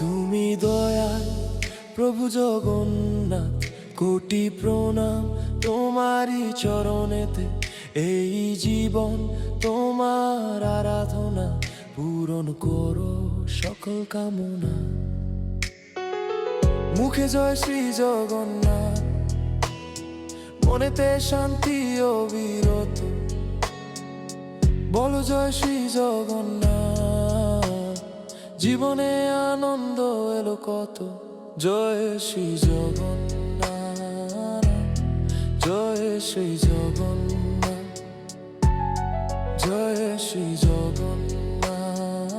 তুমি দয়াল প্রভু জগন্নাথ, কোটি প্রণাম তোমারই চরণেতে। এই জীবন তোমার আরাধনা, পূরণ করো সকল কামনা। মুখে জয় শ্রী জগন্নাথ, মনেতে শান্তি অবিরত। বলো জয় শ্রী জগন্নাথ, জীবনে আনন্দ এলো কত। জয় শ্রী জগন্নাথ, জয় শ্রী জগন্নাথ, জয় শ্রী জগন্নাথ,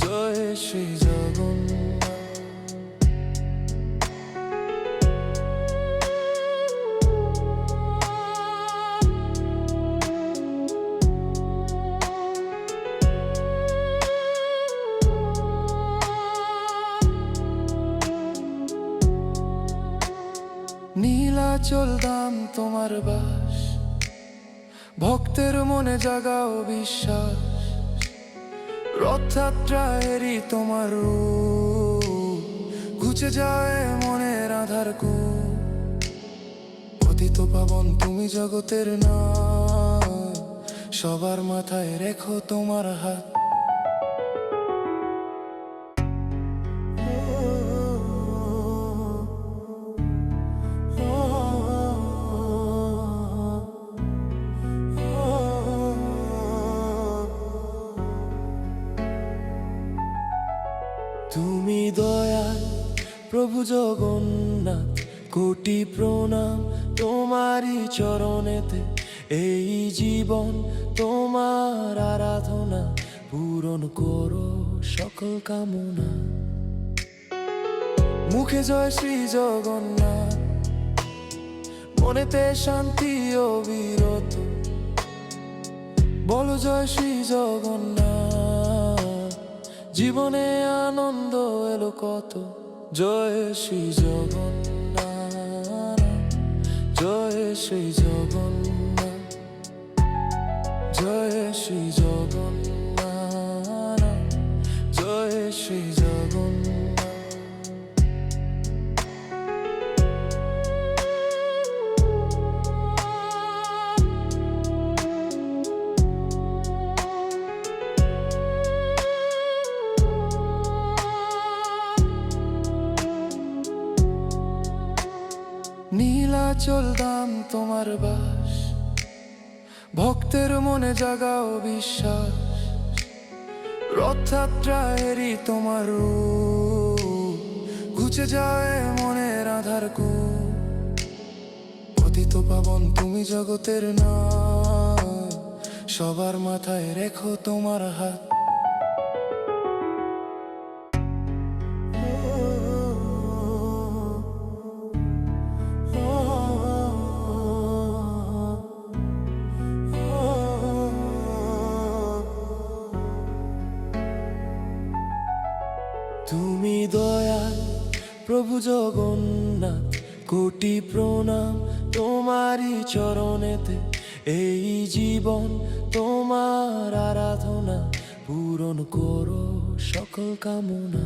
জয় শ্রী জগন্নাথ। নীলাচল ধাম তোমার বাস, ভক্তের মনে জাগাও বিশ্বাস। রথযাত্রা এরি তোমার রূপ, ঘুচে যায় মনের আধার কূপ। পতিত পাবন তুমি জগতের নাথ, সবার মাথায় রেখো তোমার হাত। তুমি দয়াল প্রভু জগন্নাথ, কোটি প্রণাম তোমারই চরণেতে। এই জীবন তোমার আরাধনা, পূরণ করো সকল কামনা। মুখে জয় শ্রী জগন্নাথ, মনেতে শান্তি অবিরত। বলো জয় শ্রী জগন্নাথ, জীবনে আনন্দ এলো কত। জয় শ্রী জগন্নাথ, জয় শ্রী জগন্নাথ, জয় শ্রী জগন্নাথ, জয় শ্রী জগন্নাথ। নীলাচল ধাম তোমার বাস, ভক্তের মনে জাগাও বিশ্বাস। রথযাত্রা এরি তোমার রূপ, ঘুচে যায় মনের আধার কূপ। পতিত পাবন তুমি জগতের নাথ, সবার মাথায় রেখো তোমার হাত। তুমি দয়াল প্রভু জগন্নাথ, কোটি প্রণাম তোমারই চরণেতে। এই জীবন তোমার আরাধনা, পূরণ করো সকল কামনা।